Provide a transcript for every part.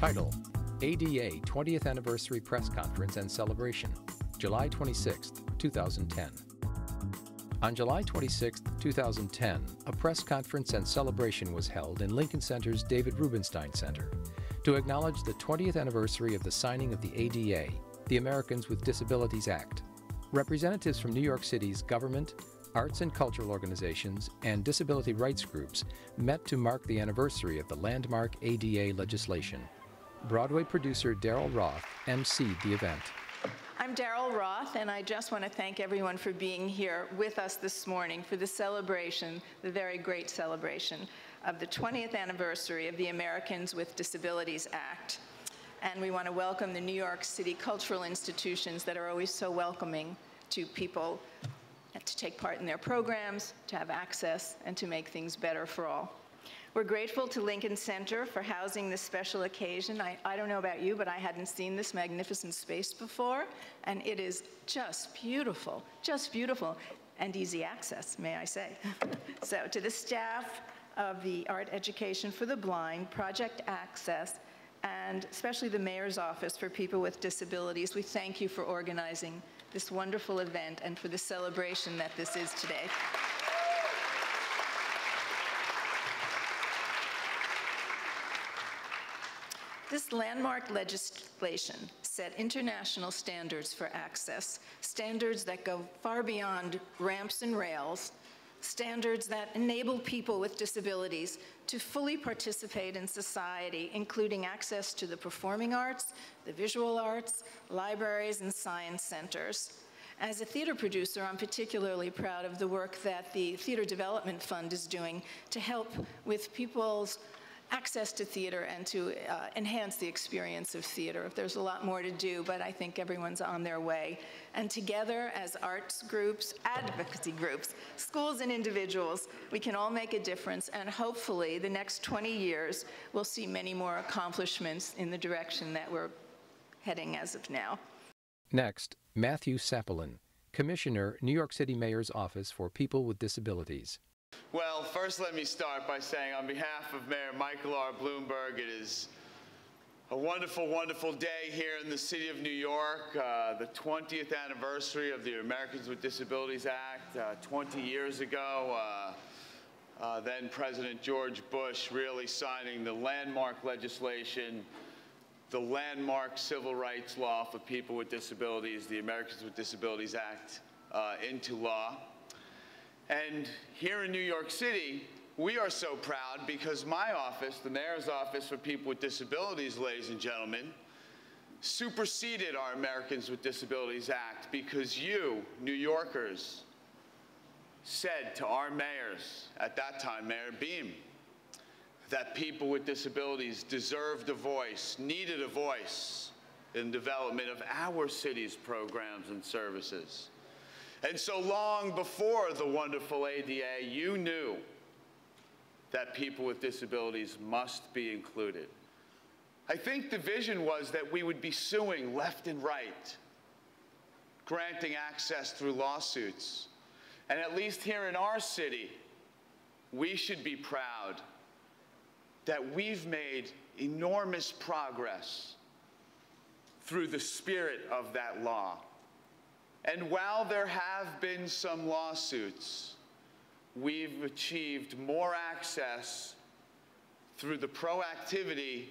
Title: ADA 20th Anniversary Press Conference and Celebration, July 26, 2010. On July 26, 2010, a press conference and celebration was held in Lincoln Center's David Rubenstein Center to acknowledge the 20th anniversary of the signing of the ADA, the Americans with Disabilities Act. Representatives from New York City's government, arts and cultural organizations, and disability rights groups met to mark the anniversary of the landmark ADA legislation. Broadway producer Daryl Roth emceed the event. I'm Daryl Roth, and I just want to thank everyone for being here with us this morning for the celebration, the very great celebration, of the 20th anniversary of the Americans with Disabilities Act. And we want to welcome the New York City cultural institutions that are always so welcoming to people to take part in their programs, to have access, and to make things better for all. We're grateful to Lincoln Center for housing this special occasion. I don't know about you, but I hadn't seen this magnificent space before, and it is just beautiful, and easy access, may I say. So to the staff of the Art Education for the Blind, Project Access, and especially the Mayor's Office for People with Disabilities, we thank you for organizing this wonderful event and for the celebration that this is today. This landmark legislation set international standards for access, standards that go far beyond ramps and rails, standards that enable people with disabilities to fully participate in society, including access to the performing arts, the visual arts, libraries, and science centers. As a theater producer, I'm particularly proud of the work that the Theater Development Fund is doing to help with people's access to theater and to enhance the experience of theater. There's a lot more to do, but I think everyone's on their way. And together, as arts groups, advocacy groups, schools and individuals, we can all make a difference, and hopefully the next 20 years we'll see many more accomplishments in the direction that we're heading as of now. Next, Matthew Sapelin, Commissioner, New York City Mayor's Office for People with Disabilities. Well, first let me start by saying on behalf of Mayor Michael R. Bloomberg, it is a wonderful, wonderful day here in the city of New York, the 20th anniversary of the Americans with Disabilities Act. 20 years ago, then President George Bush really signing the landmark legislation, the landmark civil rights law for people with disabilities, the Americans with Disabilities Act, into law. And here in New York City, we are so proud because my office, the Mayor's Office for People with Disabilities, ladies and gentlemen, superseded our Americans with Disabilities Act because you, New Yorkers, said to our mayors, at that time, Mayor Beam, that people with disabilities deserved a voice, needed a voice in development of our city's programs and services. And so long before the wonderful ADA, you knew that people with disabilities must be included. I think the vision was that we would be suing left and right, granting access through lawsuits. And at least here in our city, we should be proud that we've made enormous progress through the spirit of that law. And while there have been some lawsuits, we've achieved more access through the proactivity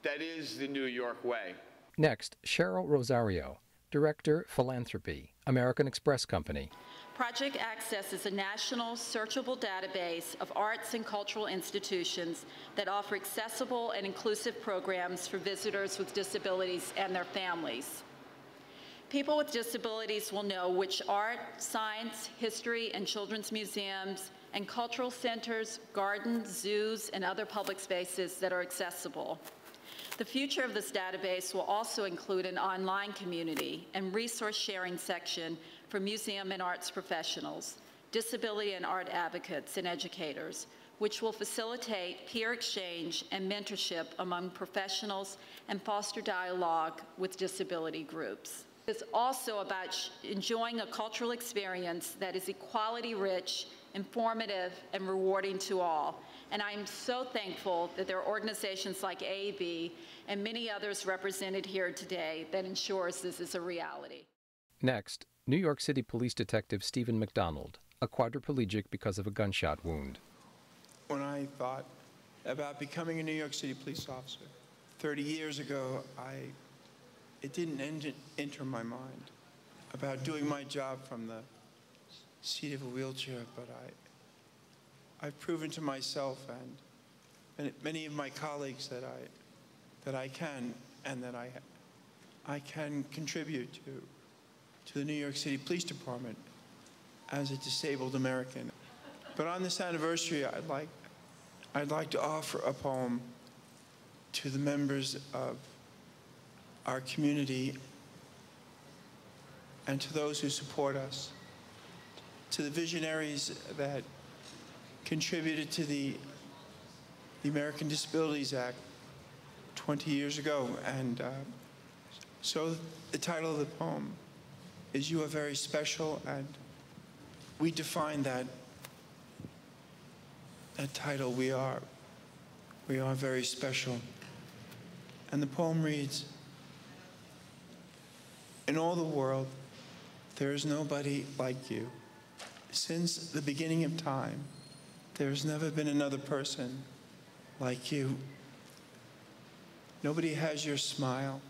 that is the New York way. Next, Cheryl Rosario, Director, Philanthropy, American Express Company. Project Access is a national searchable database of arts and cultural institutions that offer accessible and inclusive programs for visitors with disabilities and their families. People with disabilities will know which art, science, history, and children's museums and cultural centers, gardens, zoos, and other public spaces that are accessible. The future of this database will also include an online community and resource sharing section for museum and arts professionals, disability and art advocates, and educators, which will facilitate peer exchange and mentorship among professionals and foster dialogue with disability groups. It's also about enjoying a cultural experience that is equality rich, informative, and rewarding to all. and I'm so thankful that there are organizations like AAB and many others represented here today that ensures this is a reality. Next, New York City Police Detective Stephen McDonald, a quadriplegic because of a gunshot wound. When I thought about becoming a New York City police officer 30 years ago, it didn't enter my mind about doing my job from the seat of a wheelchair, but I've proven to myself and many of my colleagues that I can, and that I can contribute to the New York City Police Department as a disabled American. But on this anniversary, I'd like to offer a poem to the members of our community and to those who support us, to the visionaries that contributed to the American Disabilities Act 20 years ago. And so the title of the poem is "You Are Very Special," and we define that title. We are very special. And the poem reads, "In all the world, there is nobody like you. Since the beginning of time, there's never been another person like you. Nobody has your smile,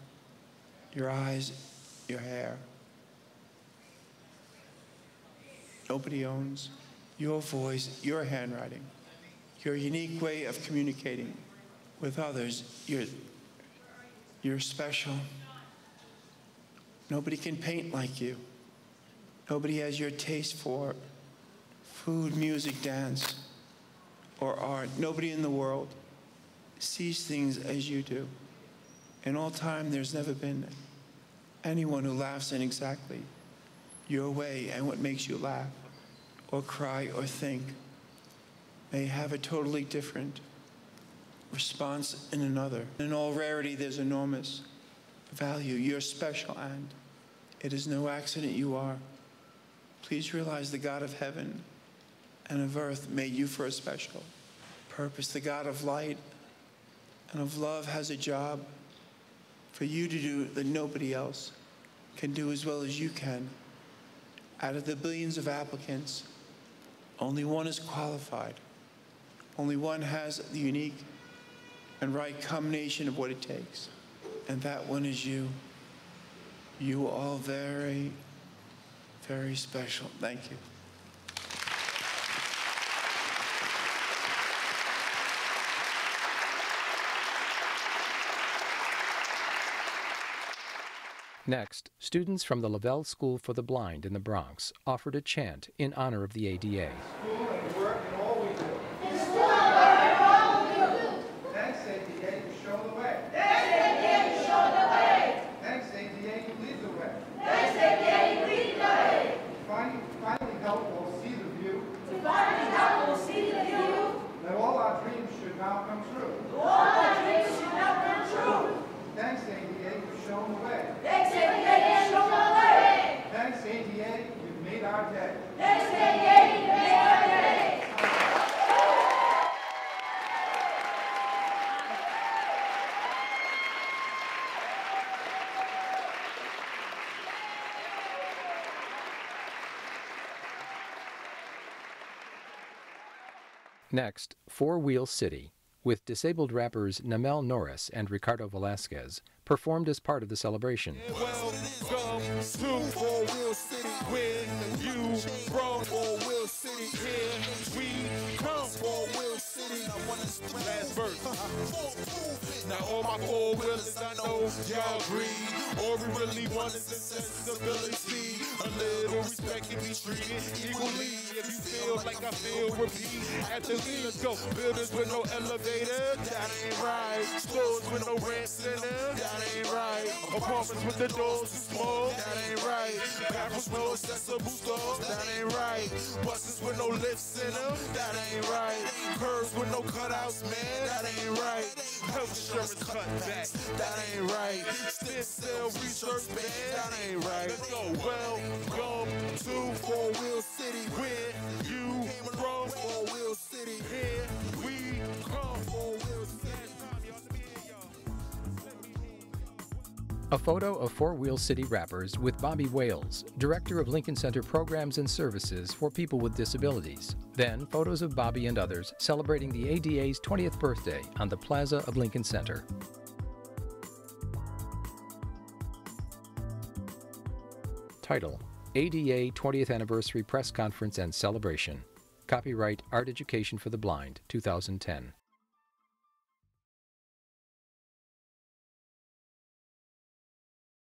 your eyes, your hair. Nobody owns your voice, your handwriting, your unique way of communicating with others. You're special. Nobody can paint like you. Nobody has your taste for food, music, dance, or art. Nobody in the world sees things as you do. In all time, there's never been anyone who laughs in exactly your way, and what makes you laugh or cry or think may have a totally different response in another. In all rarity, there's enormous value. You're special, and it is no accident you are. Please realize the God of heaven and of earth made you for a special purpose. The God of light and of love has a job for you to do that nobody else can do as well as you can. Out of the billions of applicants, only one is qualified. Only one has the unique and right combination of what it takes. And that one is you. You are all very, very special. Thank you. Next, students from the Lavelle School for the Blind in the Bronx offered a chant in honor of the ADA. School and work and all we do. In school and work and all we do. Thanks, ADA, for showing the way. Thanks, ADA, for showing the way. Thanks, ADA, you lead the way. Thanks, ADA, you lead the way. Finally help all see the view. To finally help all see the view. That all our dreams should now come true. All our dreams should now come true. Thanks, ADA, for showing the way. Thanks, ADA, for showing the way. Thanks, ADA, you've made our day. Thanks, ADA, you've made our day. Next, Four Wheel City, with disabled rappers Namel Norris and Ricardo Velasquez, performed as part of the celebration. Welcome to Four Wheel City, where you from. Four Wheel City, here we come. Four Wheel City, last verse. Now all my four wheelers, I know y'all agree. All we really want is accessibility. A little respect can be treated equally. If you feel like I feel, repeat. At the lead, let's go. Buildings with no elevator, that ain't right. Stores with no ramps in them, that ain't right. Apartments with the doors too small, that ain't right. Bathrooms with no accessible stores, that ain't right. Buses with no lifts in them, that ain't right. Curves with no cutouts, man, that ain't right. Health insurance cut back, that ain't right. Stem cell research, man, that ain't right. Let's go. Welcome to Four Wheel City, where you from. Four Wheel City, here we A photo of Four Wheel City rappers with Bobby Wales, Director of Lincoln Center Programs and Services for People with Disabilities. Then, photos of Bobby and others celebrating the ADA's 20th birthday on the Plaza of Lincoln Center. Title: ADA 20th Anniversary Press Conference and Celebration. Copyright Art Education for the Blind, 2010.